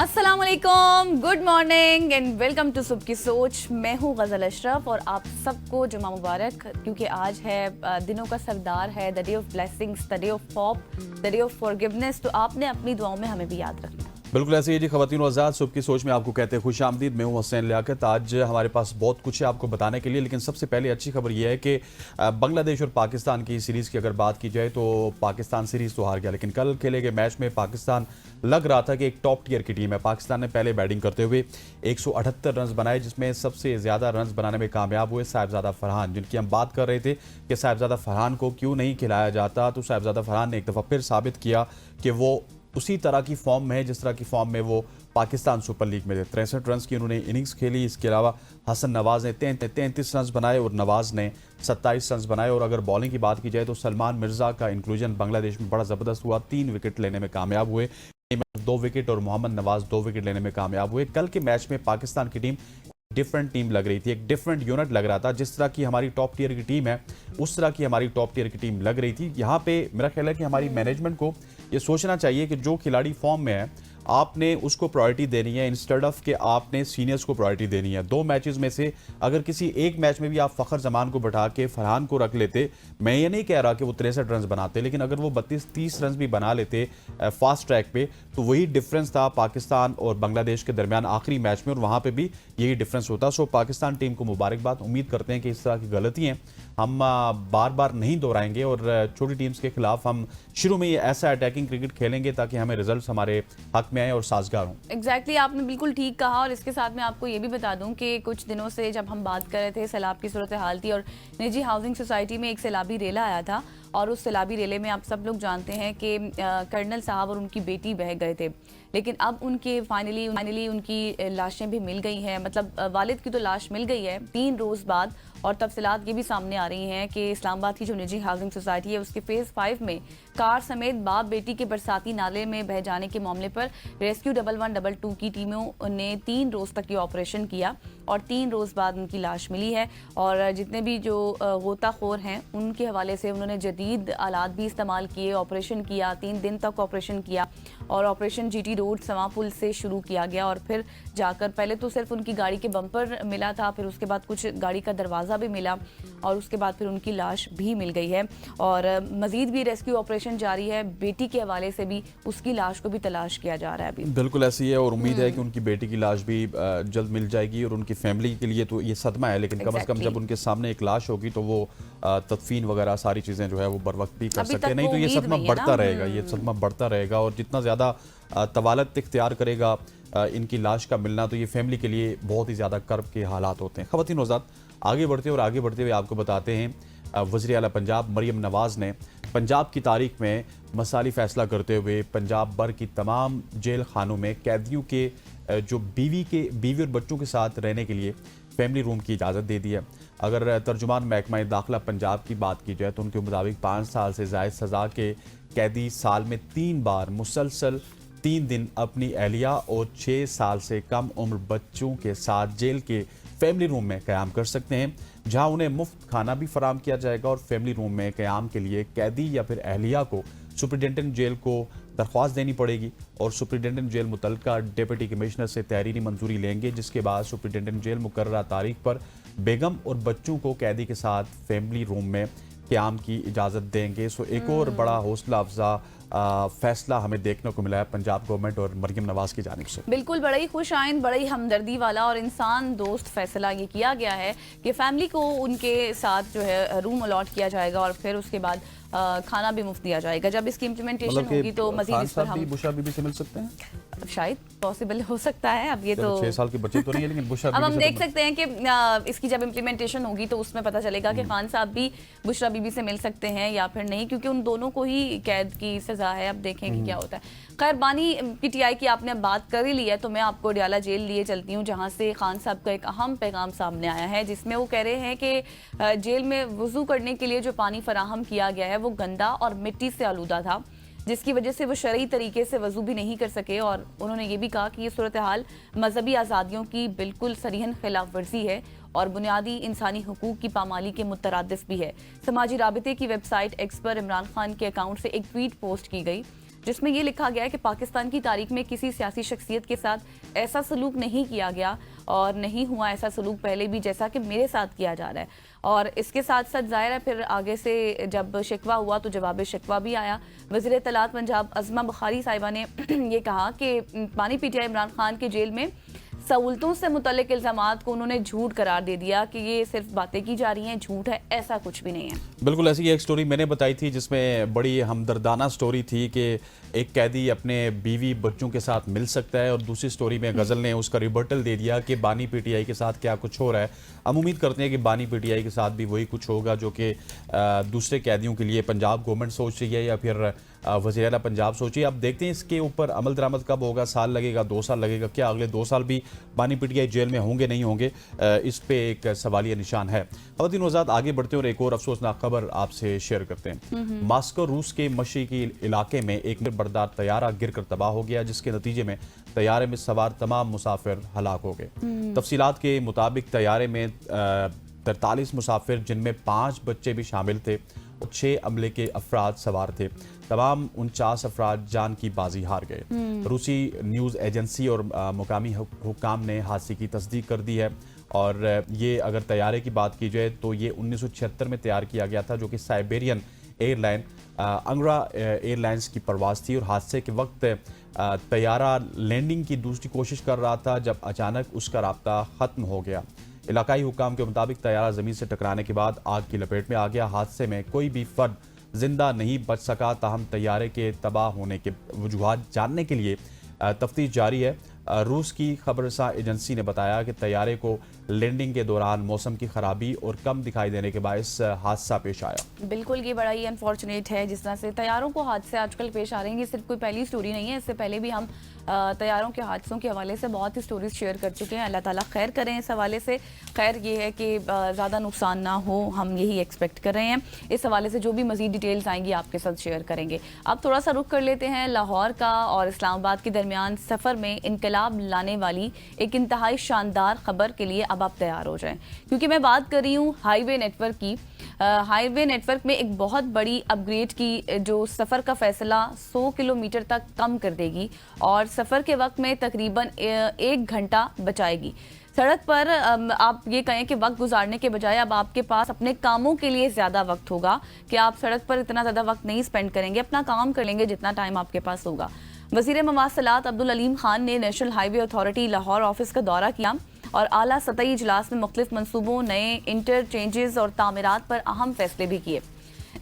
अस्सलामुअलैकुम, good morning and welcome to सुबह की सोच। मैं हूँ गज़ल अशरफ और आप सबको जुमा मुबारक, क्योंकि आज है दिनों का सरदार है, the day of blessings, the day of hope, the day of forgiveness. तो आपने अपनी दुआओं में हमें भी याद रखना है। बिल्कुल ऐसे ही जी। ख़वातीन आज़ाद, सुबह की सोच में आपको कहते हैं खुश आमदीद। मैं हूँ हुसैन लियाकत। आज हमारे पास बहुत कुछ है आपको बताने के लिए, लेकिन सबसे पहले अच्छी खबर यह है कि बांग्लादेश और पाकिस्तान की सीरीज़ की अगर बात की जाए तो पाकिस्तान सीरीज़ तो हार गया, लेकिन कल खेले गए मैच में पाकिस्तान लग रहा था कि एक टॉप टियर की टीम है। पाकिस्तान ने पहले बैटिंग करते हुए 178 रन बनाए, जिसमें सबसे ज़्यादा रन बनाने में कामयाब हुए साहिबजादा फरहान, जिनकी हम बात कर रहे थे कि साहिबजादा फरहान को क्यों नहीं खिलाया जाता। तो साहिबजादा फरहान ने एक दफ़ा फिर साबित किया कि वो उसी तरह की फॉर्म में है जिस तरह की फॉर्म में वो पाकिस्तान सुपर लीग में थे। 63 रन की उन्होंने इनिंग्स खेली। इसके अलावा हसन नवाज ने 33 रन बनाए और नवाज ने 27 रन बनाए। और अगर बॉलिंग की बात की जाए तो सलमान मिर्जा का इंक्लूजन बांग्लादेश में बड़ा ज़बरदस्त हुआ। 3 विकेट लेने में कामयाब हुए, 2 विकेट, और मोहम्मद नवाज 2 विकेट लेने में कामयाब हुए। कल के मैच में पाकिस्तान की टीम डिफरेंट टीम लग रही थी, एक डिफरेंट यूनिट लग रहा था। जिस तरह की हमारी टॉप टियर की टीम है उस तरह की हमारी टॉप टियर की टीम लग रही थी। यहाँ पे मेरा ख्याल है कि हमारी मैनेजमेंट को ये सोचना चाहिए कि जो खिलाड़ी फॉर्म में है आपने उसको प्रायोरिटी देनी है, इंस्टेड ऑफ कि आपने सीनियर्स को प्रायोरिटी देनी है। 2 मैचेस में से अगर किसी एक मैच में भी आप फ़खर जमान को बैठा के फरहान को रख लेते, मैं ये नहीं कह रहा कि वो 63 रन बनाते, लेकिन अगर वो 32-30 रन भी बना लेते फास्ट ट्रैक पे, तो वही डिफरेंस था पाकिस्तान और बांग्लादेश के दरमियान आखिरी मैच में, और वहाँ पे भी यही डिफरेंस होता। सो पाकिस्तान टीम को मुबारकबाद। उम्मीद करते हैं कि इस तरह की गलतियाँ हम बार बार नहीं दोहराएंगे और छोटी टीम्स के खिलाफ हम शुरू में ये ऐसा अटैकिंग क्रिकेट खेलेंगे ताकि हमें रिजल्ट्स हमारे हक में आए और साजगार हों। एग्जैक्टली, आपने बिल्कुल ठीक कहा। और इसके साथ मैं आपको ये भी बता दूं कि कुछ दिनों से जब हम बात कर रहे थे, सैलाब की सूरत हाल थी और निजी हाउसिंग सोसाइटी में एक सैलाबी रेला आया था, और उस सैलाबी रेले में आप सब लोग जानते हैं कि कर्नल साहब और उनकी बेटी बह गए थे। लेकिन अब उनके फाइनली उनकी लाशें भी मिल गई हैं, मतलब वालिद की तो लाश मिल गई है 3 रोज़ बाद। और तफसीलात ये भी सामने आ रही हैं कि इस्लामाबाद की जो निजी हाउसिंग सोसाइटी है उसके फेज़ 5 में कार समेत बाप बेटी के बरसाती नाले में बह जाने के मामले पर रेस्क्यू 1112 की टीमों ने 3 रोज़ तक ये ऑपरेशन किया और 3 रोज़ बाद उनकी लाश मिली है। और जितने भी जो गोताखोर हैं उनके हवाले से उन्होंने जदीद आलात भी इस्तेमाल किए, ऑपरेशन किया, 3 दिन तक ऑपरेशन किया। और ऑपरेशन GT रोड सवा पुल से शुरू किया गया और फिर जाकर पहले तो सिर्फ उनकी गाड़ी के बम्पर मिला था, फिर उसके बाद कुछ गाड़ी का दरवाज़ा भी मिला और उसके बाद फिर उनकी लाश भी मिल गई है। और मजीद भी रेस्क्यू ऑपरेशन जारी है। बेटी के हवाले से भी उसकी लाश को भी तलाश किया जा रहा है अभी। बिल्कुल ऐसी है और उम्मीद है कि उनकी बेटी की लाश भी जल्द मिल जाएगी। और उनकी फैमिली के लिए तो ये सदमा है, लेकिन कम से कम जब उनके सामने एक लाश होगी तो वो तदफीन वगैरह सारी चीज़ें जो है वो बर वक्त भी कर सकते हैं। नहीं तो ये सदमा बढ़ता रहेगा, ये सदमा बढ़ता रहेगा। और जितना ज़्यादा तवालत इख्तियार करेगा इनकी लाश का मिलना, तो ये फैमिली के लिए बहुत ही ज़्यादा कर्ब के हालात होते हैं। ख़वातीन औज़ात, आगे बढ़ते हुए आपको बताते हैं वज़ीर आला पंजाब मरियम नवाज़ ने पंजाब की तारीख में मसाली फ़ैसला करते हुए पंजाब भर की तमाम जेल खानों में कैदियों के जो बीवी और बच्चों के साथ रहने के लिए फैमिली रूम की इजाज़त दे दी है। अगर तर्जुमान महकमा दाखिला पंजाब की बात की जाए तो उनके मुताबिक 5 साल से ज़ायद सज़ा के कैदी साल में 3 बार मुसलसल 3 दिन अपनी अहलिया और 6 साल से कम उम्र बच्चों के साथ जेल के फैमिली रूम में क़याम कर सकते हैं, जहां उन्हें मुफ्त खाना भी फराम किया जाएगा। और फैमिली रूम में क़याम के लिए कैदी या फिर अहलिया को सुप्रिटेंडेंट जेल को दरख्वास्त देनी पड़ेगी और सुप्रिटेंडेंट जेल मुतल्लिका डिप्टी कमिश्नर से तहरीरी मंजूरी लेंगे, जिसके बाद सुप्रिटेंडेंट जेल मुकर्ररा तारीख पर बेगम और बच्चों को कैदी के साथ फैमिली रूम में क़याम की इजाज़त देंगे। सो एक और बड़ा हौसला अफजा फैसला हमें देखने को मिला है पंजाब गवर्नमेंट और मरियम नवाज की जानिब से। बिल्कुल, बड़ा ही खुश आइंद, बड़ा ही हमदर्दी वाला और इंसान दोस्त फैसला ये किया गया है कि फैमिली को उनके साथ जो है रूम अलॉट किया जाएगा और फिर उसके बाद खाना भी मुफ्त दिया जाएगा। जब इसकी इम्प्लीमेंटेशन होगी तो मजीद इस पर हम बुशरा बीबी से मिल सकते हैं, शायद पॉसिबल हो सकता है। अब ये तो 6 साल के बच्चे तो नहीं है, लेकिन बुशरा अब हम बीबी देख सकते हैं कि इसकी जब इम्प्लीमेंटेशन होगी तो उसमें पता चलेगा कि खान साहब भी बुशरा बीबी से मिल सकते हैं या फिर नहीं, क्योंकि उन दोनों को ही कैद की सजा है। अब देखें कि क्या होता है। खैर, बानी PTI की आपने बात कर ही ली है तो मैं आपको डियाला जेल लिए चलती हूँ, जहाँ से खान साहब का एक अहम पैगाम सामने आया है, जिसमें वो कह रहे हैं कि जेल में वुजू करने के लिए जो पानी फराहम किया गया है वो गंदा और मिट्टी से आलूदा था, जिसकी वजह से वो शरई तरीके से वजू भी नहीं कर सके। और उन्होंने ये भी कहा कि ये सूरत हाल मजहबी आज़ादियों की बिल्कुल सरीहन खिलाफ वर्जी है और बुनियादी इंसानी हुकूक की पामाली के मुतरादिफ भी है। समाजी राबिते की वेबसाइट एक्स पर इमरान खान के अकाउंट से एक ट्वीट पोस्ट की गई जिसमें ये लिखा गया है कि पाकिस्तान की तारीख में किसी सियासी शख्सियत के साथ ऐसा सलूक नहीं किया गया और नहीं हुआ ऐसा सलूक पहले भी जैसा कि मेरे साथ किया जा रहा है। और इसके साथ साथ ज़ाहिर है फिर आगे से जब शिकवा हुआ तो जवाब शिकवा भी आया। वज़ीर इत्तलात पंजाब अज़मा बुखारी साहिबा ने ये कहा कि पानी पीटीआई इमरान खान के जेल में सहूलतों से मुतल्लिक इल्ज़ामात को उन्होंने झूठ करार दे दिया कि ये सिर्फ बातें की जा रही हैं, झूठ है, ऐसा कुछ भी नहीं है। बिल्कुल ऐसी एक स्टोरी मैंने बताई थी जिसमें बड़ी हमदर्दाना स्टोरी थी कि एक कैदी अपने बीवी बच्चों के साथ मिल सकता है, और दूसरी स्टोरी में गज़ल ने उसका रिबर्टल दे दिया कि बानी पीटीआई के साथ क्या कुछ हो रहा है। हम उम्मीद करते हैं कि बानी पीटीआई के साथ भी वही कुछ होगा जो कि दूसरे कैदियों के लिए पंजाब गवर्नमेंट सोच रही है या फिर वज़ीर आला पंजाब सोचिए। अब देखते हैं इसके ऊपर अमल दरामद कब होगा, साल लगेगा, 2 साल लगेगा, क्या अगले 2 साल भी बानी पीटीआई जेल में होंगे नहीं होंगे, इस पे एक सवालिया निशान है। ख़वातीन वज़ात आगे बढ़ते हैं और एक और अफसोसनाक खबर आपसे शेयर करते हैं। मास्को रूस के मशरिकी इलाके में एक बरदार तैयारा गिरकर तबाह हो गया, जिसके नतीजे में तैयारे में सवार तमाम मुसाफिर हलाक हो गए। तफसीलात के मुताबिक तैयारे में 43 मुसाफिर जिनमें 5 बच्चे भी शामिल थे और 6 अमले के अफराद सवार थे। तमाम 49 अफराद जान की बाजी हार गए। रूसी न्यूज़ एजेंसी और मुकामी हुक्काम ने हादसे की तस्दीक कर दी है। और ये अगर तैयारे की बात की जाए तो ये 1976 में तैयार किया गया था, जो कि साइबेरियन एयरलाइन अंग्रा एयरलाइंस की परवाज़ थी। और हादसे के वक्त तैयारा लैंडिंग की दूसरी कोशिश कर रहा था जब अचानक उसका राब्ता ख़त्म हो गया। इलाकाई हुक्काम के मुताबिक तैयारा ज़मीन से टकराने के बाद आग की लपेट में आ गया। हादसे में कोई भी फर्द जिंदा नहीं बच सका, ताहम तैयारे के तबाह होने के वजूहात जानने के लिए तफ्तीश जारी है। रूस की खबरसा एजेंसी ने बताया कि तैयारे को लैंडिंग के दौरान मौसम की खराबी और कम दिखाई देने के बायस हादसा पेश आया। बिल्कुल, ये बड़ा ही अनफॉर्चुनेट है जिस तरह से तैयारों को हादसे आजकल पेश आ रहे हैं। ये सिर्फ कोई पहली स्टोरी नहीं है, इससे पहले भी हम तैयारों के हादसों के हवाले से बहुत ही स्टोरीज शेयर कर चुके हैं। अल्लाह ताला खैर करें इस हवाले से। खैर ये है कि ज़्यादा नुकसान ना हो, हम यही एक्सपेक्ट कर रहे हैं। इस हवाले से जो भी मज़ीद डिटेल्स आएंगी आपके साथ शेयर करेंगे। अब थोड़ा सा रुख कर लेते हैं लाहौर का और इस्लामाबाद के दरमियान सफ़र में इनकलाब लाने वाली एक इंतहाई शानदार खबर के लिए अब आप तैयार हो जाएं, क्योंकि मैं बात कर रही हूँ हाईवे नेटवर्क की। हाईवे नेटवर्क में एक बहुत बड़ी अपग्रेड की जो सफ़र का फ़ैसला 100 किलोमीटर तक कम कर देगी और सफ़र के वक्त में तकरीबन 1 घंटा बचाएगी। सड़क पर आप ये कहें कि वक्त गुजारने के बजाय अब आपके पास अपने कामों के लिए ज़्यादा वक्त होगा कि आप सड़क पर इतना ज़्यादा वक्त नहीं स्पेंड करेंगे, अपना काम कर लेंगे जितना टाइम आपके पास होगा। वज़ीर मवासलात अब्दुल अलीम खान ने national highway authority Lahore office का दौरा किया और आला सतही इजलास में मुख्तलिफ मनसूबों, नए इंटरचेंजेस और तामीरात पर अहम फैसले भी किए।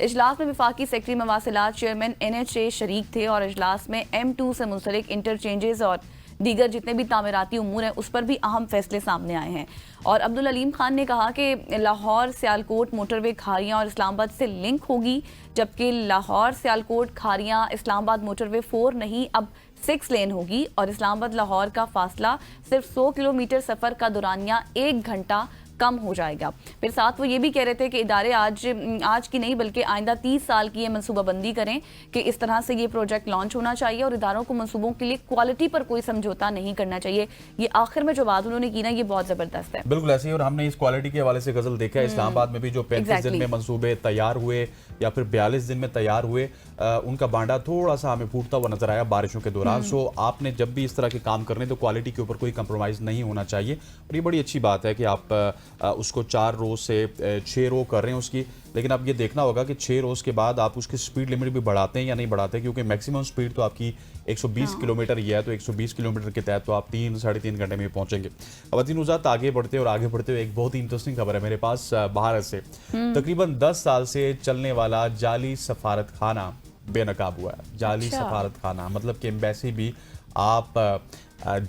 इजलास में वफाकी सेक्रेटरी मवासलात चेयरमैन NHA शरीक थे और इजलास में M2 से मुंसलिक इंटरचेंजेस और दीगर जितने भी तामीराती उमूर हैं उस पर भी अहम फैसले सामने आए हैं। और अब्दुल अलीम खान ने कहा कि लाहौर सियालकोट मोटरवे खारियाँ और इस्लामाबाद से लिंक होगी, जबकि लाहौर सियालकोट खारियाँ इस्लामाबाद मोटरवे 4 नहीं अब 6 लेन होगी और इस्लामाबाद लाहौर का फासला सिर्फ 100 किलोमीटर सफ़र का दौरानिया 1 घंटा कम हो जाएगा। फिर साथ वो ये भी कह रहे थे कि इदारे आज की नहीं बल्कि आइंदा 30 साल की ये मनसूबाबंदी करें कि इस तरह से ये प्रोजेक्ट लॉन्च होना चाहिए और इदारों को मनसूबों के लिए क्वालिटी पर कोई समझौता नहीं करना चाहिए। ये आखिर में जो बात उन्होंने की ना, ये बहुत ज़बरदस्त है। बिल्कुल ऐसे ही, और हमने इस क्वालिटी के हवाले से गजल देखा है। इस्लामाबाद में भी जो 35 दिन में मनसूबे तैयार हुए या फिर 42 दिन में तैयार हुए, उनका बांडा थोड़ा सा हमें फूटता हुआ नजर आया बारिशों के दौरान। सो आपने जब भी इस तरह के काम करने तो क्वालिटी के ऊपर कोई कंप्रोमाइज़ नहीं होना चाहिए। और ये बड़ी अच्छी बात है कि आप उसको 4 रोज़ से 6 रो कर रहे हैं उसकी, लेकिन अब ये देखना होगा कि 6 रोज़ के बाद आप उसकी स्पीड लिमिट भी बढ़ाते हैं या नहीं बढ़ाते, क्योंकि मैक्सिमम स्पीड तो आपकी 120 किलोमीटर ही है। तो 120 किलोमीटर के तहत तो आप 3-3.5 घंटे में पहुंचेंगे। ख़वातीन वज़ात आगे बढ़ते हुए एक बहुत ही इंटरेस्टिंग खबर है मेरे पास भारत से। तकरीबन 10 साल से चलने वाला जाली सफारत खाना बेनकाब हुआ है। जाली सफारत खाना मतलब कि एम्बेसी भी आप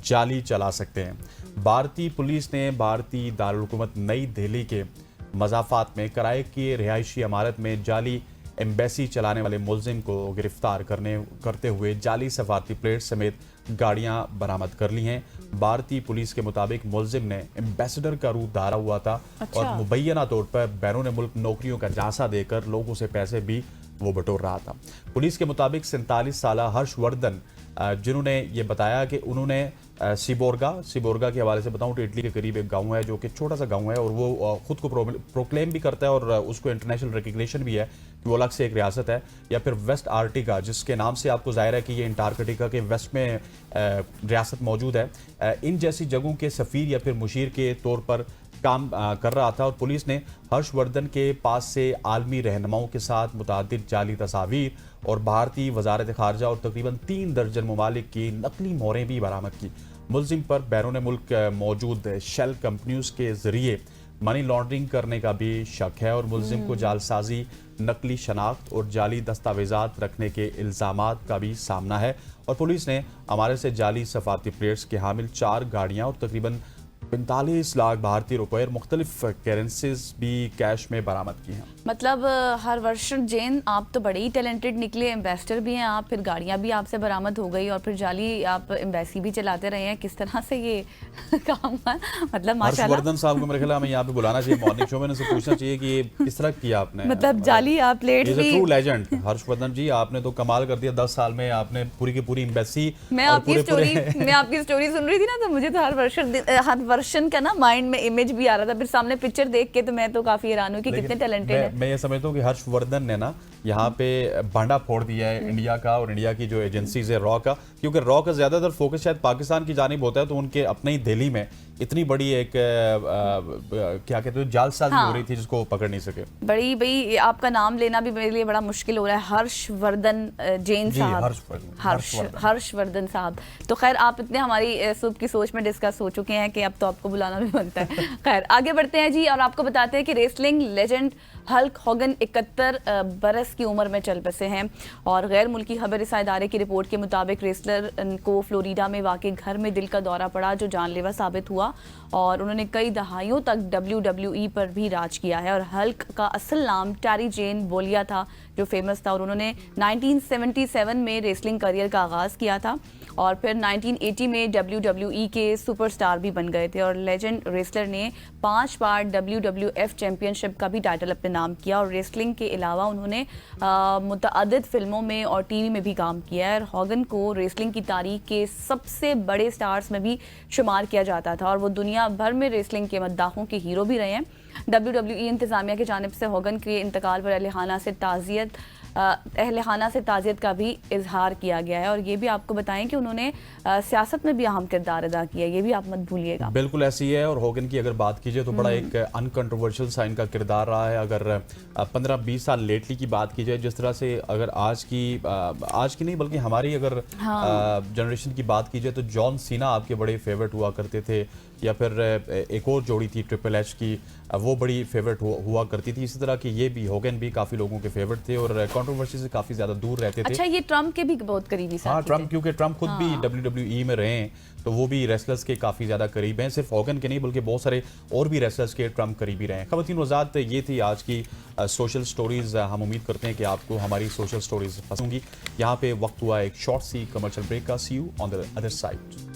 जाली चला सकते हैं। भारतीय पुलिस ने भारतीय दारुल हुकूमत नई दिल्ली के मज़ाफ़ात में किराए की रिहायशी इमारत में जाली एम्बेसी चलाने वाले मुलजिम को गिरफ्तार करते हुए जाली सफारती प्लेट समेत गाड़ियां बरामद कर ली हैं। भारतीय पुलिस के मुताबिक मुलजिम ने एम्बेसडर का रूप धारा हुआ था और मुबैना तौर पर बैरून मुल्क नौकरियों का झांसा देकर लोगों से पैसे भी वो बटोर रहा था। पुलिस के मुताबिक 47 साल हर्षवर्धन जिन्होंने ये बताया कि उन्होंने सिबोर्गा के हवाले से बताऊं तो इटली के करीब एक गांव है जो कि छोटा सा गांव है, और वो खुद को प्रोक्लेम भी करता है और उसको इंटरनेशनल रिकग्निशन भी है कि वो अलग से एक रियासत है। या फिर वेस्ट आर्टिका, जिसके नाम से आपको जाहिर है कि ये अंटार्कटिका के वेस्ट में रियासत मौजूद है। इन जैसी जगहों के सफ़ीर या फिर मुशीर के तौर पर काम कर रहा था, और पुलिस ने हर्षवर्धन के पास से आलमी रहनुमाओं के साथ मुतादिद जाली तस्वीर और भारतीय वजारत खारजा और तकरीबन 3 दर्जन ममालिक की नकली मोहरें भी बरामद की। मुलजिम पर बैरून मुल्क मौजूद शेल कंपनियों के जरिए मनी लॉन्ड्रिंग करने का भी शक है, और मुलजिम को जालसाजी, नकली शनाख्त और जाली दस्तावेजात रखने के इल्ज़ामात का भी सामना है। और पुलिस ने हमारे से जाली सफारती प्लेट्स के हामिल 4 गाड़ियाँ और तकरीबन 45 लाख भारतीय रुपए और मुख्तलिफ करेंसीज भी कैश में बरामद की हैं। मतलब हरवर्षन जैन, आप तो बड़े ही टैलेंटेड निकले, इन्वेस्टर भी हैं आप, फिर गाड़ियां भी आपसे बरामद हो गई और फिर जाली आप एम्बेसी भी चलाते रहे हैं। किस तरह से ये काम है? मतलब माशाल्लाह। हर्षवर्धन साहब को मेरे ख्याल में यहाँ पे बुलाना चाहिए मॉर्निंग शो में, उनसे पूछना चाहिए कि ये किस तरह किया आपने। मतलब जाली आप प्लेट्स भी। ट्रू लेजेंड हर्षवर्धन जी, आपने तो कमाल कर दिया। 10 साल में आपने पूरी की पूरी एम्बेसी। मैं आपकी स्टोरी सुन रही थी ना, तो मुझे तो हर वर्षन का ना माइंड में इमेज भी आ रहा था, फिर सामने पिक्चर देख के तो मैं तो काफी हैरान हूँ कि कितने टैलेंटेड है। मैं ये समझता हूँ कि हर्षवर्धन ने ना यहाँ पे भांडा फोड़ दिया है इंडिया का और इंडिया की जो एजेंसीज है रॉ का, क्योंकि रॉ का ज्यादातर फोकस शायद पाकिस्तान की जानिब होता है, तो उनके अपने ही दिल्ली में इतनी बड़ी एक क्या कहते हैं जालसाजी हो रही थी जिसको पकड़ नहीं सके। बड़ी भाई आपका नाम लेना भी मेरे लिए बड़ा मुश्किल हो रहा है, हर्षवर्धन जैन साहब, हर्षवर्धन साहब। तो खैर आप इतने हमारी सुबह की सोच में डिस्कस हो चुके हैं कि अब तो आपको बुलाना भी बनता है। खैर आगे बढ़ते हैं जी, और आपको बताते हैं कि रेसलिंग लेजेंड हल्क होगन 71 बरस की उम्र में चल बसे हैं। और गैर मुल्की खबर इदारे की रिपोर्ट के मुताबिक रेसलर को फ्लोरिडा में वाक़ई घर में दिल का दौरा पड़ा जो जानलेवा साबित हुआ, और उन्होंने कई दहाइयों तक WWE पर भी राज किया है। और हल्क का असल नाम टैरी जेन बोलिया था जो फेमस था, और उन्होंने 1977 में रेसलिंग करियर का आगाज़ किया था और फिर 1980 में WWE के सुपरस्टार भी बन गए थे। और लेजेंड रेसलर ने 5 बार WWF चैंपियनशिप का भी टाइटल अपने नाम किया, और रेसलिंग के अलावा उन्होंने मुतअद्दिद फिल्मों में और टीवी में भी काम किया है। और हॉगन को रेसलिंग की तारीख के सबसे बड़े स्टार्स में भी शुमार किया जाता था, और वो दुनिया भर में रेसलिंग के मद्दाहों के हीरो भी रहे हैं। WWE इंतज़ामिया की जानिब से हॉगन के इंतकाल पर अहलखाना से ताज़ियत का भी इजहार किया गया है। और ये भी आपको बताएं कि उन्होंने सियासत में भी अहम किरदार अदा किया, ये भी आप मत भूलिएगा। बिल्कुल ऐसी है। और हॉगन की अगर बात कीजिए तो बड़ा एक अनकंट्रोवर्शियल सा इनका किरदार रहा है। अगर 15-20 साल लेटली की बात की जाए, जिस तरह से अगर आज की नहीं बल्कि हमारी अगर जनरेशन की बात की जाए तो जॉन सीना आपके बड़े फेवरेट हुआ करते थे, या फिर एक और जोड़ी थी ट्रिपल एच की, वो बड़ी फेवरेट हुआ करती थी। इसी तरह की ये भी हॉगन भी काफ़ी लोगों के फेवरेट थे और कंट्रोवर्सी से काफ़ी ज़्यादा दूर रहते थे। अच्छा, ये ट्रम्प के भी बहुत करीबी साथी थे। हाँ, ट्रम्प, क्योंकि ट्रम्प खुद भी WWE में रहे हैं, तो वो भी रेसलर्स के काफ़ी ज़्यादा करीब हैं। सिर्फ हॉगन के नहीं बल्कि बहुत सारे और भी रेसलर्स के ट्रम्प करीबी रहे हैं। खवातीन वज़ात, ये थी आज की सोशल स्टोरीज़। हम उम्मीद करते हैं कि आपको हमारी सोशल स्टोरीज़ पसंद होंगी। यहाँ पे वक्त हुआ एक शॉर्ट सी कमर्शियल ब्रेक का। See you on the other side.